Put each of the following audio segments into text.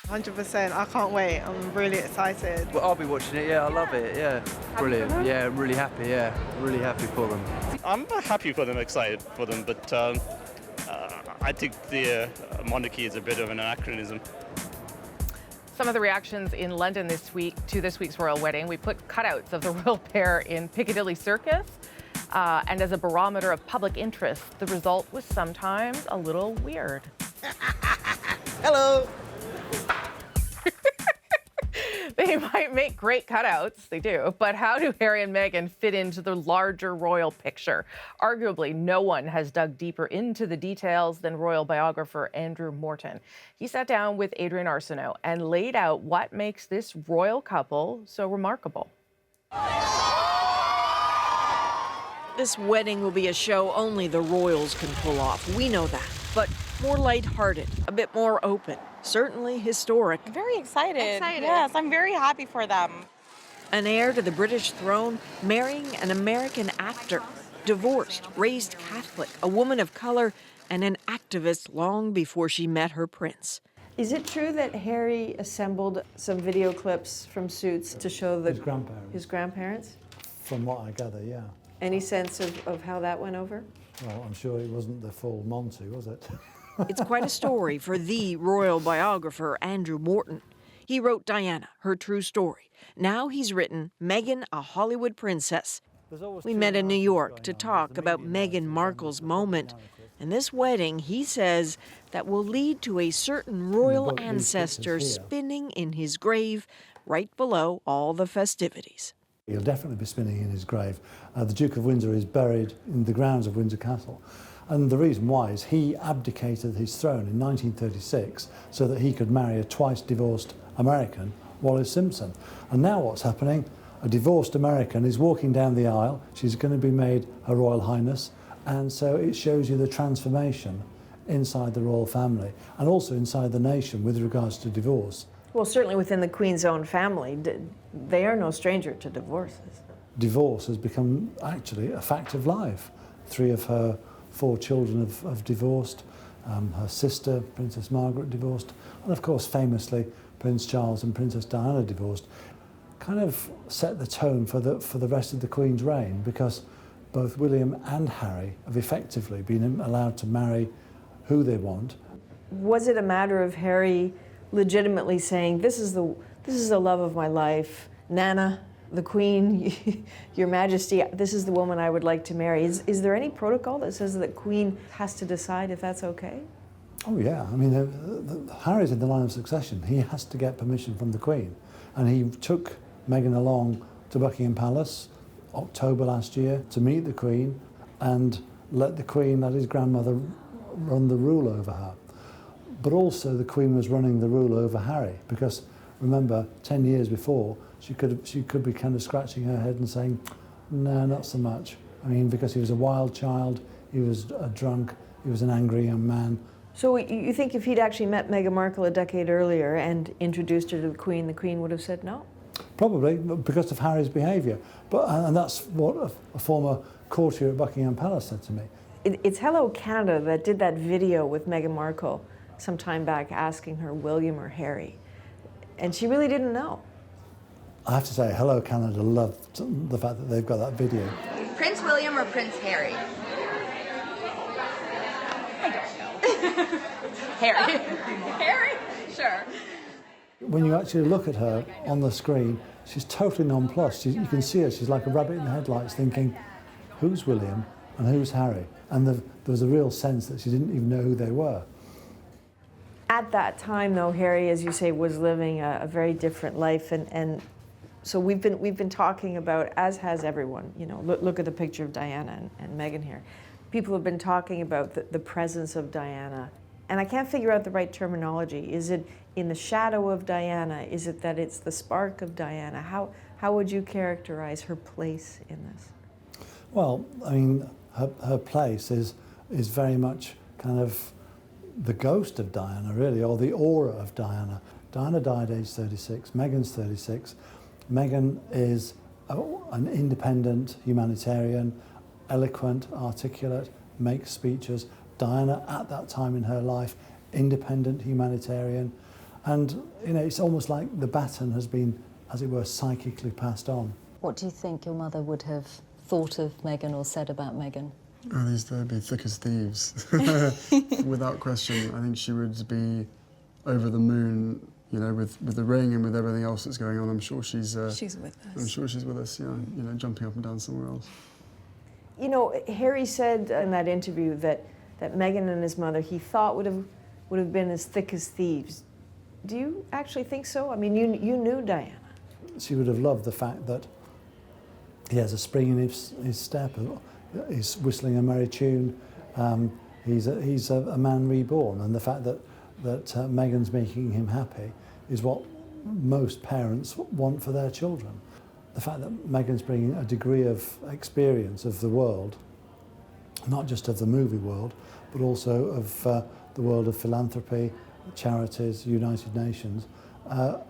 100%. I can't wait. I'm really excited. Well, I'll be watching it, yeah, I love it, yeah. Brilliant, yeah, I'm really happy, yeah. Really happy for them. I'm happy for them, excited for them, but I think the monarchy is a bit of an anachronism. Some of the reactions in London this week to this week's royal wedding. We put cutouts of the royal pair in Piccadilly Circus. And as a barometer of public interest, the result was sometimes a little weird. Hello. They might make great cutouts, they do, but how do Harry and Meghan fit into the larger royal picture? Arguably, no one has dug deeper into the details than royal biographer Andrew Morton. He sat down with Adrian Arsenault and laid out what makes this royal couple so remarkable. This wedding will be a show only the royals can pull off. We know that. But more lighthearted, a bit more open, certainly historic. Very excited. Yes, I'm very happy for them. An heir to the British throne marrying an American actor, divorced, raised Catholic, a woman of color, and an activist long before she met her prince. Is it true that Harry assembled some video clips from Suits to show his grandparents? From what I gather, yeah. Any sense of how that went over? Well, I'm sure it wasn't the full Monty, was it? It's quite a story for the royal biographer Andrew Morton. He wrote Diana, her true story. Now he's written Meghan, a Hollywood princess. We met in New York to talk about Meghan Markle's moment. And this wedding, he says, that will lead to a certain royal ancestor spinning in his grave right below all the festivities. He'll definitely be spinning in his grave. The Duke of Windsor is buried in the grounds of Windsor Castle. And the reason why is he abdicated his throne in 1936 so that he could marry a twice-divorced American, Wallis Simpson. And now what's happening? A divorced American is walking down the aisle. She's going to be made Her Royal Highness. And so it shows you the transformation inside the royal family and also inside the nation with regards to divorce. Well, certainly within the Queen's own family, they are no stranger to divorces. Divorce has become actually a fact of life. 3 of her 4 children have divorced. Her sister, Princess Margaret, divorced. And of course, famously, Prince Charles and Princess Diana divorced. Kind of set the tone for the rest of the Queen's reign because both William and Harry have effectively been allowed to marry who they want. Was it a matter of Harry legitimately saying, this is the love of my life, Nana, the Queen, Your Majesty, this is the woman I would like to marry? Is there any protocol that says that Queen has to decide if that's okay? Oh yeah, I mean, Harry's in the line of succession. He has to get permission from the Queen. And he took Meghan along to Buckingham Palace, October last year, to meet the Queen and let the Queen, let his grandmother, run the rule over her. But also the Queen was running the rule over Harry because remember 10 years before she could be kind of scratching her head and saying no, not so much. I mean, because he was a wild child, he was a drunk, he was an angry young man. So you think if he'd actually met Meghan Markle a decade earlier and introduced her to the Queen would have said no? Probably because of Harry's behaviour. And that's what a former courtier at Buckingham Palace said to me. It's Hello Canada that did that video with Meghan Markle some time back asking her William or Harry. And she really didn't know. I have to say, Hello Canada loved the fact that they've got that video. Prince William or Prince Harry? I don't know. Harry. Harry? Sure. When you actually look at her on the screen, she's totally nonplussed. You can see her, she's like a rabbit in the headlights thinking, who's William and who's Harry? And there was a real sense that she didn't even know who they were. At that time, though, Harry, as you say, was living a very different life, and so we've been talking about, as has everyone. You know, look at the picture of Diana and Meghan here. People have been talking about the presence of Diana, and I can't figure out the right terminology. Is it in the shadow of Diana? Is it that it's the spark of Diana? How would you characterize her place in this? Well, I mean, her place is very much kind of the ghost of Diana, really, or the aura of Diana. Diana died age 36, Meghan's 36. Meghan is an independent humanitarian, eloquent, articulate, makes speeches. Diana, at that time in her life, independent humanitarian, And, you know, it's almost like the baton has been, as it were, psychically passed on. What do you think your mother would have thought of Meghan or said about Meghan? Oh, they'd be thick as thieves. Without question, I think she would be over the moon, you know, with the ring and with everything else that's going on. I'm sure she's with us. I'm sure she's with us, yeah, you know, jumping up and down somewhere else. You know, Harry said in that interview that Meghan and his mother, he thought would have been as thick as thieves. Do you actually think so? I mean, you knew Diana. She would have loved the fact that he has a spring in his step, he's whistling a merry tune, he's a man reborn, and the fact that Meghan's making him happy is what most parents want for their children. The fact that Meghan's bringing a degree of experience of the world, not just of the movie world, but also of the world of philanthropy, charities, United Nations,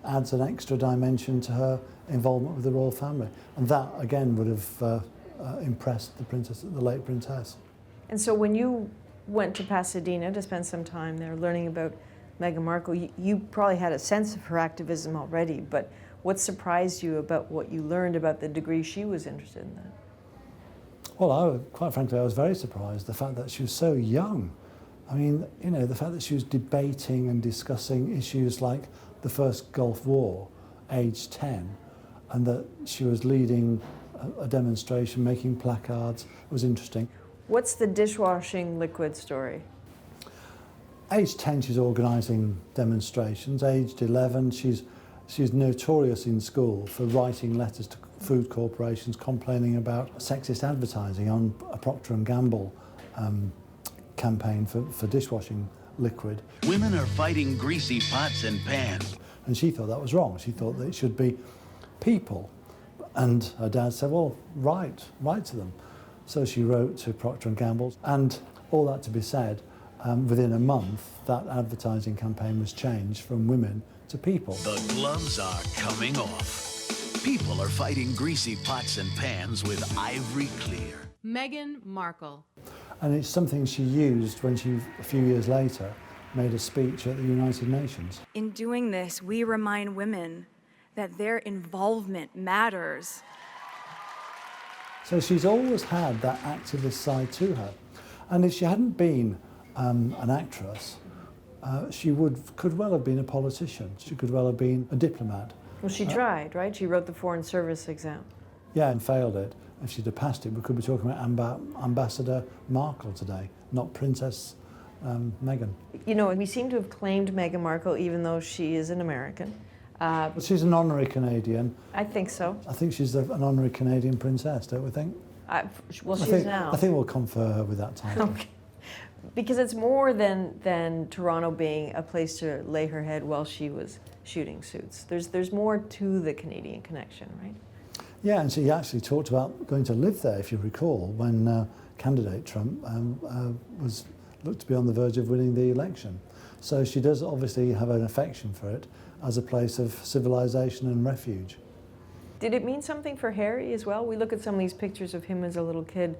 adds an extra dimension to her involvement with the royal family. And that, again, would have impressed the late princess. And so when you went to Pasadena to spend some time there learning about Meghan Markle, you probably had a sense of her activism already, but what surprised you about what you learned about the degree she was interested in that? Well, quite frankly, I was very surprised, the fact that she was so young. I mean, you know, the fact that she was debating and discussing issues like the first Gulf War, aged 10, and that she was leading a demonstration, making placards, was interesting. What's the dishwashing liquid story? Aged 10, she's organising demonstrations. Aged 11, she's notorious in school for writing letters to food corporations complaining about sexist advertising on a Procter & Gamble campaign for dishwashing liquid. Women are fighting greasy pots and pans. And she thought that was wrong. She thought that it should be people. And her dad said, well, write to them. So she wrote to Procter & Gamble, and all that to be said, within a month, that advertising campaign was changed from women to people. The gloves are coming off. People are fighting greasy pots and pans with Ivory Clear. Meghan Markle. And it's something she used when she, a few years later, made a speech at the United Nations. In doing this, we remind women that their involvement matters. So she's always had that activist side to her. And if she hadn't been an actress, she could well have been a politician. She could well have been a diplomat. Well, she tried, right? She wrote the Foreign Service exam. Yeah, and failed it. If she'd have passed it, we could be talking about Ambassador Markle today, not Princess Meghan. You know, we seem to have claimed Meghan Markle even though she is an American. But she's an honorary Canadian. I think so. I think she's an honorary Canadian princess, don't we think? Well, she's now. I think we'll confer her with that title. Okay. Because it's more than Toronto being a place to lay her head while she was shooting suits. There's more to the Canadian connection, right? Yeah, and she actually talked about going to live there, if you recall, when candidate Trump was looked to be on the verge of winning the election. So she does obviously have an affection for it as a place of civilization and refuge. Did it mean something for Harry as well? We look at some of these pictures of him as a little kid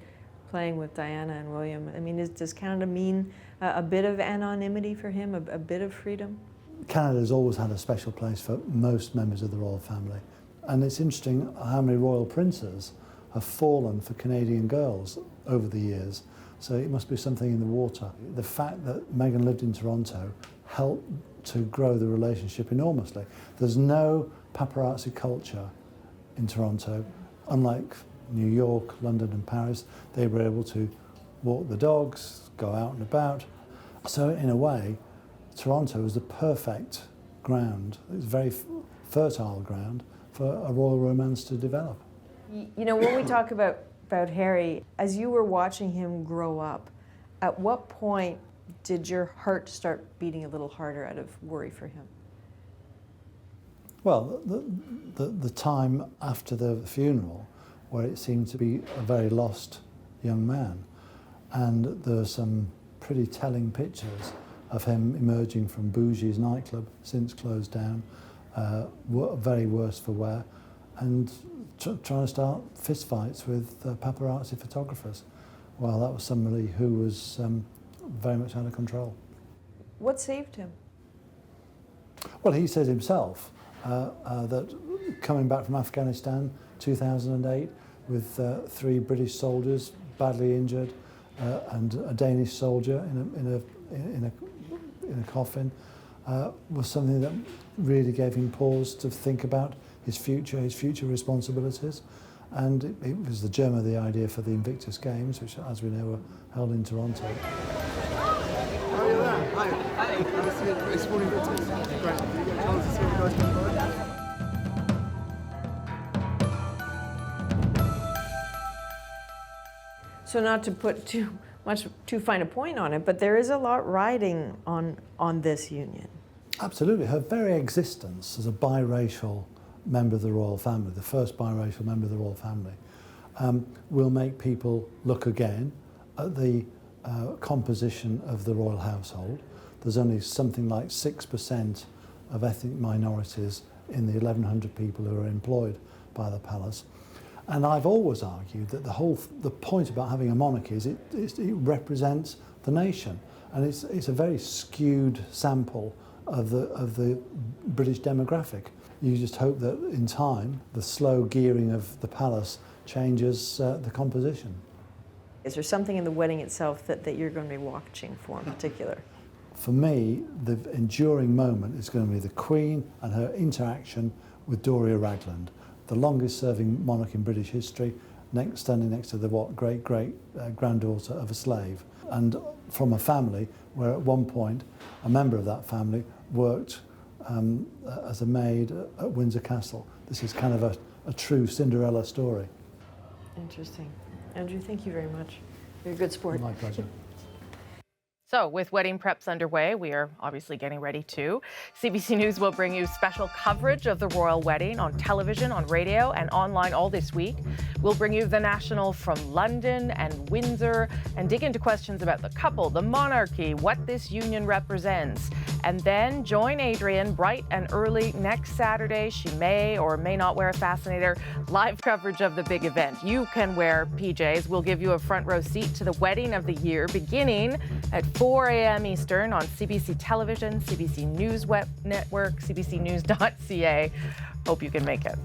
playing with Diana and William. I mean, does Canada mean a bit of anonymity for him, a bit of freedom? Canada's always had a special place for most members of the royal family. And it's interesting how many royal princes have fallen for Canadian girls over the years. So it must be something in the water. The fact that Meghan lived in Toronto helped to grow the relationship enormously. There's no paparazzi culture in Toronto, unlike New York, London and Paris. They were able to walk the dogs, go out and about. So in a way, Toronto was the perfect ground. It was a very fertile ground for a royal romance to develop. You know, when we talk about Harry, as you were watching him grow up, at what point did your heart start beating a little harder out of worry for him? Well, the time after the funeral, where it seemed to be a very lost young man, and there are some pretty telling pictures of him emerging from Bougie's nightclub, since closed down, very worse for wear, and trying to start fistfights with paparazzi photographers. Well, that was somebody who was very much out of control. What saved him? Well, he says himself that coming back from Afghanistan 2008 with 3 British soldiers badly injured and a Danish soldier in a coffin was something that really gave him pause to think about his future responsibilities. And it was the germ of the idea for the Invictus Games, which, as we know, were held in Toronto. How are you there? Hi. Hi. Nice to meet you. It's Morning Invictus. Great. Did you get a chance to see the guys come by? So not to put too fine a point on it, but there is a lot riding on this union. Absolutely. Her very existence as a biracial member of the royal family, the first biracial member of the royal family, will make people look again at the composition of the royal household. There's only something like 6% of ethnic minorities in the 1,100 people who are employed by the palace. And I've always argued that the point about having a monarchy is it represents the nation, and it's a very skewed sample of the British demographic. You just hope that in time the slow gearing of the palace changes the composition. Is there something in the wedding itself that you're going to be watching for in particular? For me, the enduring moment is going to be the Queen and her interaction with Doria Ragland, the longest serving monarch in British history, standing next to the great-granddaughter of a slave, and from a family where at one point a member of that family worked as a maid at Windsor Castle. This is kind of a true Cinderella story. Interesting. Andrew, thank you very much. You're a good sport. My pleasure. So with wedding preps underway, we are obviously getting ready too. CBC News will bring you special coverage of the royal wedding on television, on radio, and online all this week. We'll bring you the National from London and Windsor and dig into questions about the couple, the monarchy, what this union represents. And then join Adrienne bright and early next Saturday. She may or may not wear a fascinator. Live coverage of the big event. You can wear PJs. We'll give you a front row seat to the wedding of the year beginning at 4 a.m. Eastern on CBC Television, CBC News Web Network, cbcnews.ca. Hope you can make it.